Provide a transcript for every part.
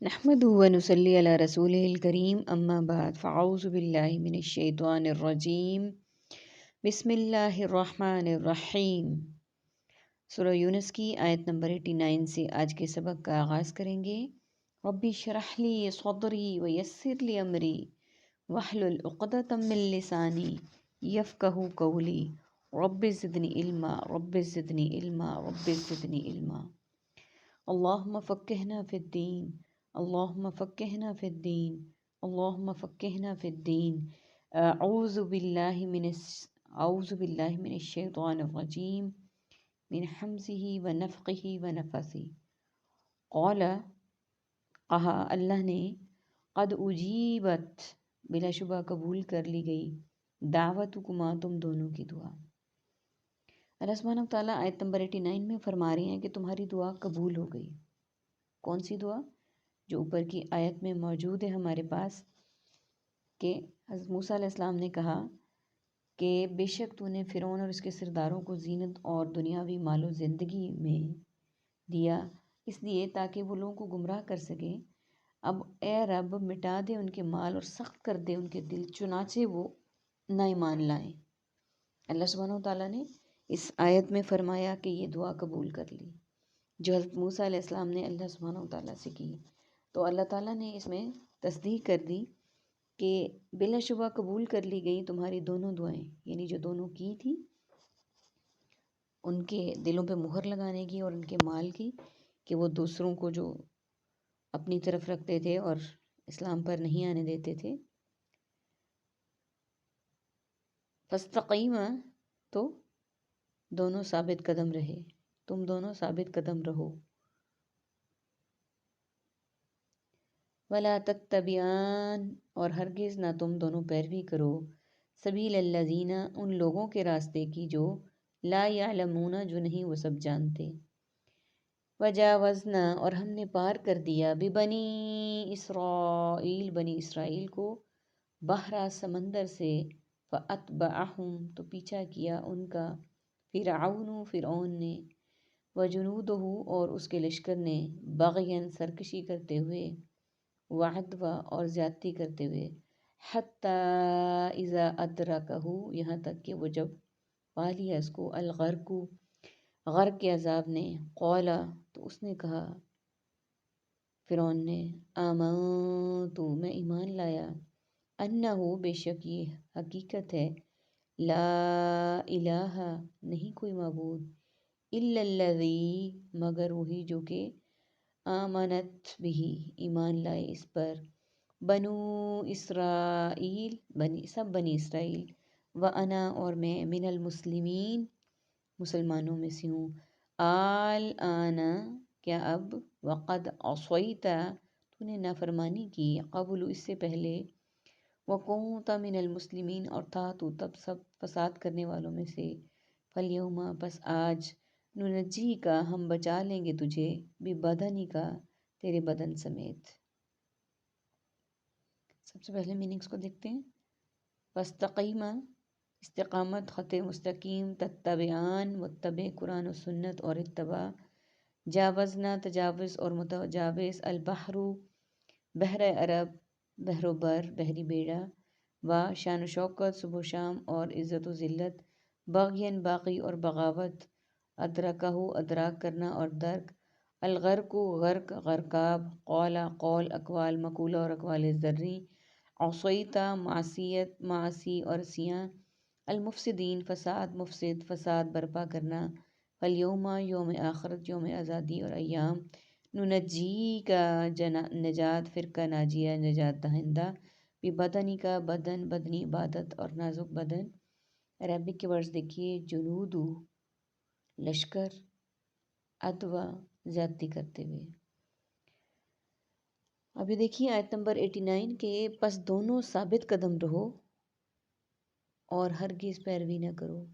نحمده ونصلي على رسوله الكريم اما بعد فاعوذ باللہ من الشیطان الرجیم بسم اللہ الرحمن الرحیم۔ سورہ یونس کی آیت نمبر 89 سے آج کے سبق کا آغاز کریں گے۔ ربی اشرح لی صدری ویسر لی امری واحلل عقدۃ من لسانی یفقہوا قولی رب زدنی علما رب زدنی علما رب زدنی علما۔ اللہم فقہنا فی الدین اللہم فقہنا فی الدین اللہم فقہنا فی الدین۔ اعوذ باللہ من الشیطان الرجیم من حمزہ ونفخہ ونفثہ۔ قال، کہا اللہ نے، قد اجیبت، بلا شبہ قبول کر لی گئی، دعوتکما، تم دونوں کی دعا۔ اللہ سبحانہ و تعالیٰ آیت نمبر 89 میں فرما رہے ہیں کہ تمہاری دعا قبول ہو گئی۔ کون سی دعا؟ جو اوپر کی آیت میں موجود ہے ہمارے پاس، کہ حضرت موسیٰ علیہ السلام نے کہا کہ بے شک تو نے فرعون اور اس کے سرداروں کو زینت اور دنیاوی مال و زندگی میں دیا، اس لیے تاکہ وہ لوگوں کو گمراہ کر سکیں۔ اب اے رب، مٹا دے ان کے مال اور سخت کر دے ان کے دل، چنانچہ وہ نہ ایمان لائیں۔ اللہ سبحانہ و تعالیٰ نے اس آیت میں فرمایا کہ یہ دعا قبول کر لی جو حضرت موسیٰ علیہ السلام نے اللہ سبحانہ و تعالیٰ سے کی۔ تو اللہ تعالیٰ نے اس میں تصدیق کر دی کہ بلا شبہ قبول کر لی گئی تمہاری دونوں دعائیں، یعنی جو دونوں کی تھی، ان کے دلوں پہ مہر لگانے کی اور ان کے مال کی، کہ وہ دوسروں کو جو اپنی طرف رکھتے تھے اور اسلام پر نہیں آنے دیتے تھے۔ فاستقیما، تو دونوں ثابت قدم رہے، تم دونوں ثابت قدم رہو۔ ولا تتبعان، اور ہرگز نہ تم دونوں پیروی کرو، سبیل الذین، ان لوگوں کے راستے کی جو لا یعلمون، جو نہیں وہ سب جانتے۔ وجاوزنا، اور ہم نے پار کر دیا، ببنی اسرائیل، بنی اسرائیل کو، بحر، سمندر سے، فاتبعہم، تو پیچھا کیا ان کا، فرعون نے، وجنودہ، اور اس کے لشکر نے، بغین، سرکشی کرتے ہوئے، وعدوا، اور زیادتی کرتے ہوئے، حتیٰ اذا ادرکہ، یہاں تک کہ وہ جب پا لیا اس کو، الغرق، غرق کے عذاب نے، قال، تو اس نے کہا، فرعون نے، آمنت، میں ایمان لایا، انہ، بے شک یہ حقیقت ہے، لا الہ، نہیں کوئی معبود، الا الذی، مگر وہی جو کہ آمنت بھی، ایمان لائے اس پر، بنو اسرائیل، بنی اسرائیل، وانا، اور میں، من المسلمین، مسلمانوں میں سے ہوں، الآن، کیا اب، وقد عصیت، تو نے نافرمانی کی، قبل، اس سے پہلے، وکنت من المسلمین، اور تھا تو تب سب فساد کرنے والوں میں سے، فالیوم، پس آج، ننجی کا، ہم بچا لیں گے تجھے، ببدنی کا، تیرے بدن سمیت۔ سب سے پہلے میننگز کو دیکھتے ہیں۔ فاستقیما، استقامت، خط مستقیم، تتبعان، متبع قرآن و سنت اور اتباع، جاوزنا، تجاوز اور متجاوز، البحر، بحر عرب، بحر و بر، بحری بیڑا، و شان و شوکت، صبح و شام اور عزت و ذلت، بغین، باغی اور بغاوت، ادرکہ، ادراک کرنا اور درک، الغرق، غرق، غرقاب، قول، قول، اقوال، مقولہ اور اقوال ذری، عصیتا، معصیت، معاصی اور عصیاں، المفسدین، فساد، مفسد، فساد برپا کرنا، فالیوم، یوم آخرت، یوم آزادی اور ایام، ننجی کا، نجات، فرقہ ناجیہ، نجات دہندہ، ببدنی کا، بدن، بدنی عبادت اور نازک بدن۔ عربک کے ورڈز دیکھیے، جنودو، لشکر، ادوا، زیادتی کرتے ہوئے۔ ابھی دیکھیے آیت نمبر 89 کے، پس دونوں ثابت قدم رہو اور ہرگز پیروی نہ کرو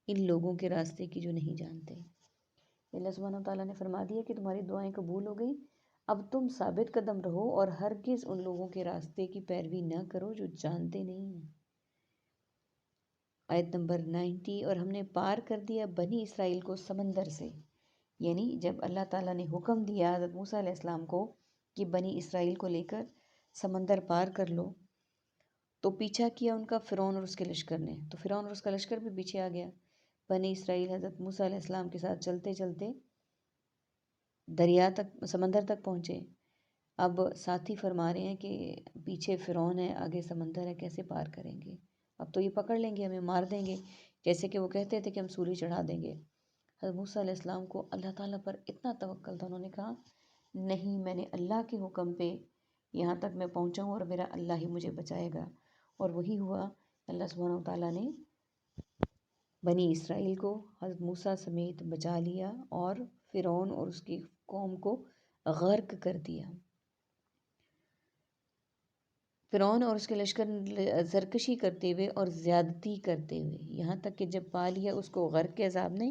ان لوگوں کے راستے کی جو نہیں جانتے۔ اللہ سبحانہ و تعالیٰ نے فرما دیا کہ تمہاری دعائیں قبول ہو گئی، اب تم ثابت قدم رہو اور ہرگز ان لوگوں کے راستے کی پیروی نہ کرو جو جانتے نہیں ہیں۔ آیت نمبر 90، اور ہم نے پار کر دیا بنی اسرائیل کو سمندر سے، یعنی جب اللہ تعالیٰ نے حکم دیا حضرت موسیٰ علیہ السلام کو کہ بنی اسرائیل کو لے کر سمندر پار کر لو، تو پیچھا کیا ان کا فرعون اور اس کے لشکر نے، تو فرعون اور اس کا لشکر بھی پیچھے آ گیا۔ بنی اسرائیل حضرت موسیٰ علیہ السلام کے ساتھ چلتے چلتے دریا تک، سمندر تک پہنچے۔ اب ساتھی فرما رہے ہیں کہ پیچھے فرعون ہے، آگے سمندر ہے، کیسے پار کریں گے؟ اب تو یہ پکڑ لیں گے، ہمیں مار دیں گے، جیسے کہ وہ کہتے تھے کہ ہم سولی چڑھا دیں گے۔ حضرت موسیٰ علیہ السلام کو اللہ تعالیٰ پر اتنا توکل تھا، انہوں نے کہا نہیں، میں نے اللہ کے حکم پہ یہاں تک میں پہنچا ہوں اور میرا اللہ ہی مجھے بچائے گا۔ اور وہی ہوا، اللہ سبحانہ و تعالیٰ نے بنی اسرائیل کو حضرت موسیٰ سمیت بچا لیا اور فرعون اور اس کی قوم کو غرق کر دیا۔ فرعون اور اس کے لشکر سرکشی کرتے ہوئے اور زیادتی کرتے ہوئے، یہاں تک کہ جب پا لیا اس کو غرق کے عذاب نے،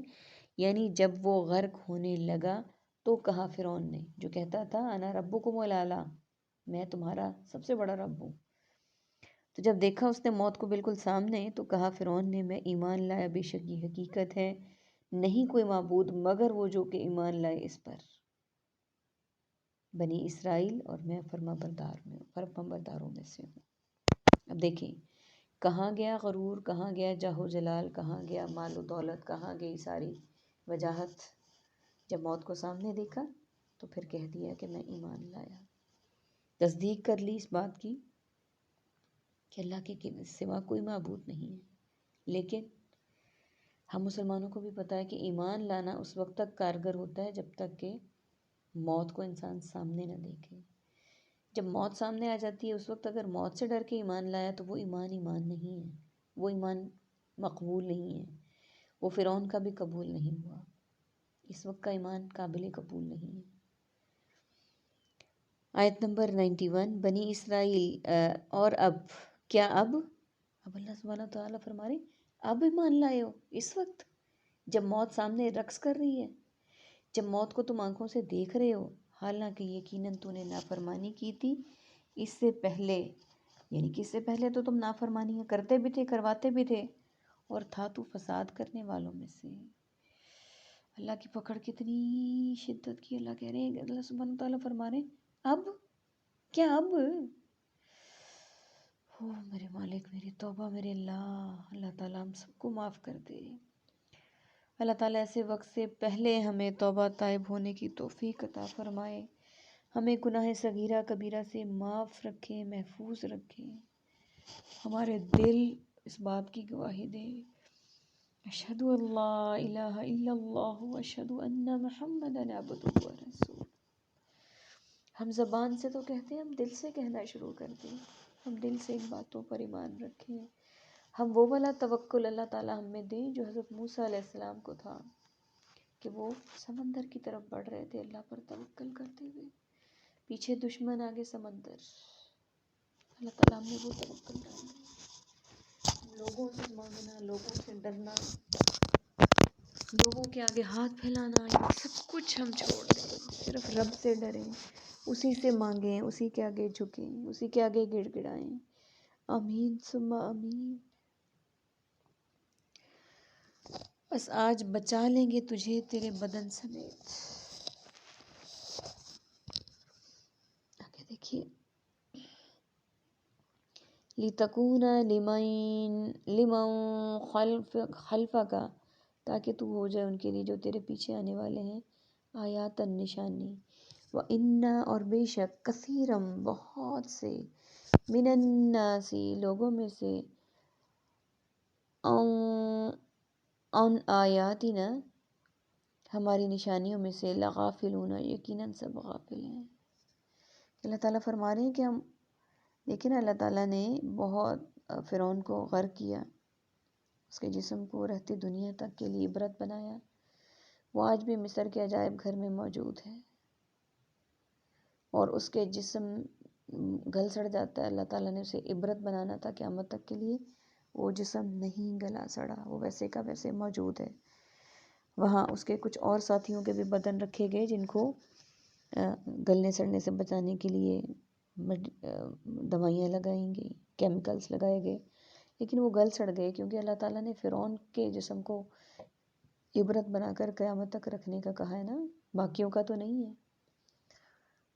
یعنی جب وہ غرق ہونے لگا تو کہا فرعون نے، جو کہتا تھا انا ربکم الاعلی، میں تمہارا سب سے بڑا رب ہوں، تو جب دیکھا اس نے موت کو بالکل سامنے تو کہا فرعون نے میں ایمان لایا، بے شک یہ حقیقت ہے نہیں کوئی معبود مگر وہ جو کہ ایمان لائے اس پر، بنی اسرائیل، اور میں فرما برداروں میں سے ہوں۔ اب دیکھیں کہاں گیا غرور، کہاں گیا جاہ و جلال، کہاں گیا مال و دولت، کہاں گئی ساری وجاہت؟ جب موت کو سامنے دیکھا تو پھر کہہ دیا کہ میں ایمان لایا، تصدیق کر لی اس بات کی کہ اللہ کے سوا کوئی معبود نہیں ہے۔ لیکن ہم مسلمانوں کو بھی پتہ ہے کہ ایمان لانا اس وقت تک کارگر ہوتا ہے جب تک کہ موت کو انسان سامنے نہ دیکھے۔ جب موت سامنے آ جاتی ہے اس وقت اگر موت سے ڈر کے ایمان لایا تو وہ ایمان نہیں ہے، وہ ایمان مقبول نہیں ہے، وہ فرعون کا بھی قبول نہیں ہوا، اس وقت کا ایمان قابل قبول نہیں ہے۔ آیت نمبر 91، بنی اسرائیل اور اب کیا اب اللہ سبحانہ تعالیٰ فرما رہے اب ایمان لائے ہو، اس وقت جب موت سامنے رقص کر رہی ہے، جب موت کو تم آنکھوں سے دیکھ رہے ہو، حالانکہ یقیناً تو نے نافرمانی کی تھی اس سے پہلے، یعنی کہ اس سے پہلے تو تم نافرمانیاں کرتے بھی تھے، کرواتے بھی تھے، اور تھا تو فساد کرنے والوں میں سے۔ اللہ کی پکڑ کتنی شدت کی، اللہ کہہ رہے ہیں، اللہ سبحانہ تعالیٰ فرما رہے ہیں اب کیا اب میرے مالک، میری توبہ، میرے اللہ تعالیٰ ہم سب کو معاف کر دے۔ اللہ تعالیٰ ایسے وقت سے پہلے ہمیں توبہ طائب ہونے کی توفیق عطا فرمائے، ہمیں گناہ صغیرہ کبیرہ سے معاف رکھے، محفوظ رکھے، ہمارے دل اس بات کی گواہی دے اشہد ان لا الہ الا اللہ واشہد ان محمدًا عبدہ ورسولہ۔ ہم زبان سے تو کہتے ہیں، ہم دل سے کہنا شروع کر دیں، ہم دل سے ان باتوں پر ایمان رکھیں، ہم وہ والا توکل اللہ تعالیٰ ہم میں دیں جو حضرت موسیٰ علیہ السلام کو تھا کہ وہ سمندر کی طرف بڑھ رہے تھے اللہ پر توکل کرتے ہوئے، پیچھے دشمن، آگے سمندر، اللہ تعالیٰ ہم نے وہ توکل ڈالنا، لوگوں سے مانگنا، لوگوں سے ڈرنا، لوگوں کے آگے ہاتھ پھیلانا، یہ سب کچھ ہم چھوڑ دیں، صرف رب سے ڈریں، اسی سے مانگیں، اسی کے آگے جھکیں، اسی کے آگے گڑ گڑائیں۔ آمین ثم آمین۔ بس آج بچا لیں گے تجھے تیرے بدن سمیت۔ آگے دیکھیے، لِتَكُونَ لِمَن خَلْفَكَ، تاکہ تو ہو جائے ان کے لیے جو تیرے پیچھے آنے والے ہیں، آیات نشانی، وَإِنَّ، اور بے شک، کثیرم، بہت سے، من الناس، لوگوں میں سے، ان آیاتنا، ہماری نشانیوں میں سے، لغافلون، یقیناً سب غافل ہیں۔ اللہ تعالیٰ فرما رہے ہیں کہ ہم لیکن اللہ تعالیٰ نے بہت فرعون کو غرق کیا، اس کے جسم کو رہتی دنیا تک کے لیے عبرت بنایا، وہ آج بھی مصر کے عجائب گھر میں موجود ہے، اور اس کے جسم گل سڑ جاتا ہے، اللہ تعالیٰ نے اسے عبرت بنانا تھا قیامت تک کے لیے، وہ جسم نہیں گلا سڑا، وہ ویسے کا ویسے موجود ہے۔ وہاں اس کے کچھ اور ساتھیوں کے بھی بدن رکھے گئے جن کو گلنے سڑنے سے بچانے کے لیے دوائیاں لگائیں گی، کیمیکلز لگائے گئے، لیکن وہ گل سڑ گئے کیونکہ اللہ تعالیٰ نے فرعون کے جسم کو عبرت بنا کر قیامت تک رکھنے کا کہا ہے نا، باقیوں کا تو نہیں ہے۔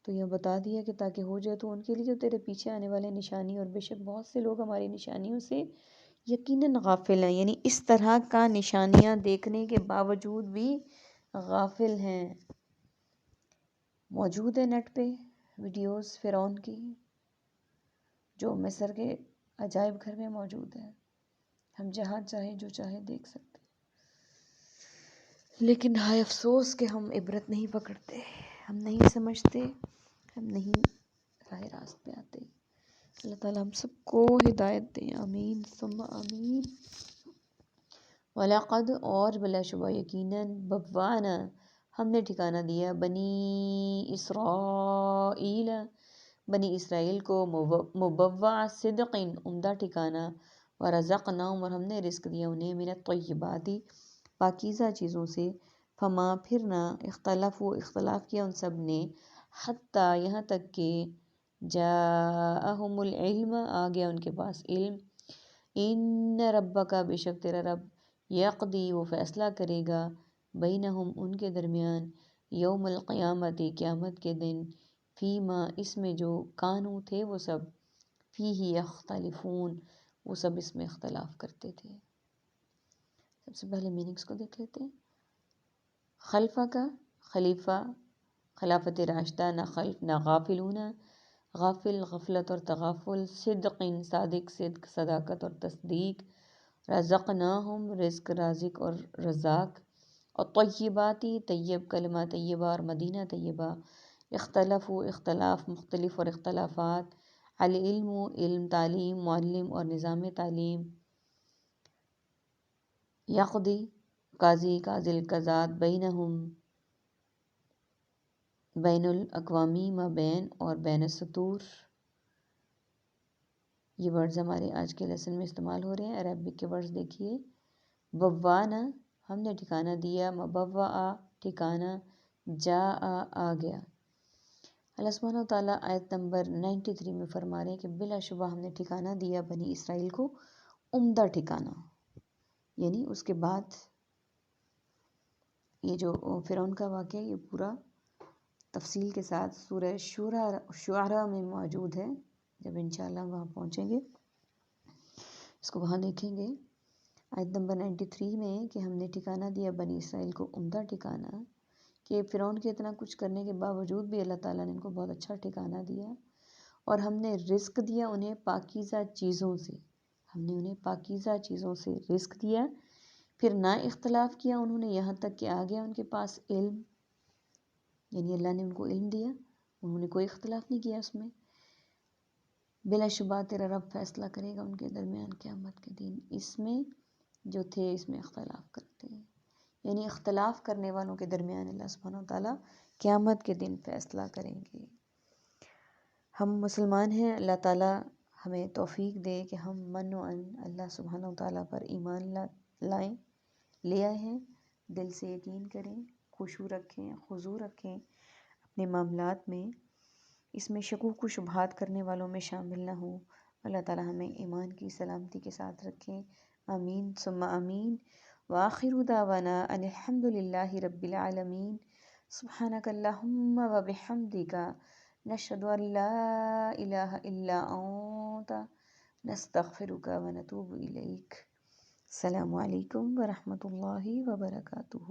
تو یہ بتا دیا کہ تاکہ ہو جائے تو ان کے لیے جو تیرے پیچھے آنے والے نشانی، اور بے شک بہت سے لوگ ہماری نشانیوں سے یقیناً غافل ہیں، یعنی اس طرح کا نشانیاں دیکھنے کے باوجود بھی غافل ہیں۔ موجود ہے نیٹ پہ ویڈیوز فرعون کی، جو مصر کے عجائب گھر میں موجود ہے، ہم جہاں چاہے جو چاہے دیکھ سکتے، لیکن ہائے افسوس کہ ہم عبرت نہیں پکڑتے، ہم نہیں سمجھتے، ہم نہیں راہ راست پہ آتے۔ اللہ تعالیٰ ہم سب کو ہدایت دیں، آمین ثم آمین۔ وَلَقَدْ اور بلا شبہ یقیناً بوّأْنَا ہم نے ٹھکانہ دیا بنی اسرائیل بنی اسرائیل کو مبوع صدق عمدہ ٹھکانہ، ورزقناہم اور ہم نے رزق دیا انہیں من الطیبات پاکیزہ چیزوں سے، فما پھر نہ اختلاف کیا ان سب نے، حتیٰ یہاں تک کہ جاءہم العلم آ گیا ان کے پاس علم، ان ربک بے شک تیرا رب یقضی وہ فیصلہ کرے گا، بینہم ان کے درمیان، یوم القیامت قیامت کے دن، فیما اس میں جو کانو تھے وہ سب، فیہ یختلفون وہ سب اس میں اختلاف کرتے تھے۔ سب سے پہلے میننگز کو دیکھ لیتے ہیں۔ خلفہ کا خلیفہ، خلافت راشدہ، نہ خلف نہ غافلون، غافل غفلت اور تغافل، صدق صادق صدق صداقت اور تصدیق، رزقناہم رزق رازق اور رزاق، اور طیباتی طیب کلمہ طیبہ اور مدینہ طیبہ، اختلاف اختلاف مختلف اور اختلافات، العلم علم تعلیم، معلم اور نظام تعلیم، یقضی قاضی قاضی القضات، بینہم بین الاقوامی مابین اور بین السطور۔ یہ ورڈز ہمارے آج کے لیسن میں استعمال ہو رہے ہیں۔ عربک کے ورڈز دیکھیے، بوانا ہم نے ٹھکانہ دیا، مبوعہ ٹھکانہ، جاء آ گیا۔ اللہ سبحانہ و تعالیٰ آیت نمبر 93 میں فرما رہے ہیں کہ بلا شبہ ہم نے ٹھکانہ دیا بنی اسرائیل کو عمدہ ٹھکانہ، یعنی اس کے بعد یہ جو فرعون کا واقعہ یہ پورا تفصیل کے ساتھ سورہ شعراء میں موجود ہے، جب انشاءاللہ وہاں پہنچیں گے اس کو وہاں دیکھیں گے۔ آیت نمبر 93 میں کہ ہم نے ٹھکانہ دیا بنی اسرائیل کو عمدہ ٹھکانہ، کہ فرعون کے اتنا کچھ کرنے کے باوجود بھی اللہ تعالیٰ نے ان کو بہت اچھا ٹھکانہ دیا، اور ہم نے رزق دیا انہیں پاکیزہ چیزوں سے، ہم نے انہیں پاکیزہ چیزوں سے رزق دیا، پھر نہ اختلاف کیا انہوں نے یہاں تک کہ آ گیا ان کے پاس علم، یعنی اللہ نے ان کو علم دیا، انہوں نے کوئی اختلاف نہیں کیا اس میں۔ بلا شبہ تیرا رب فیصلہ کرے گا ان کے درمیان قیامت کے دن، اس میں جو تھے اس میں اختلاف کرتے ہیں، یعنی اختلاف کرنے والوں کے درمیان اللہ سبحانہ و تعالیٰ قیامت کے دن فیصلہ کریں گے۔ ہم مسلمان ہیں، اللہ تعالیٰ ہمیں توفیق دے کہ ہم من و ان اللہ سبحانہ و تعالیٰ پر ایمان لائیں، لے آئے ہیں، دل سے یقین کریں، خشوع رکھیں، خضوع رکھیں اپنے معاملات میں، اس میں شکوک و شبہات کرنے والوں میں شامل نہ ہوں۔ اللہ تعالیٰ ہمیں ایمان کی سلامتی کے ساتھ رکھیں، آمین ثم آمین۔ وآخر دعوانا ان الحمد للہ رب العالمین، سبحانک اللہم و بحمدک، نشہد ان لا الہ الا انت، نستغفرک و نتوب الیک۔ السلام علیکم ورحمۃ اللہ وبرکاتہ۔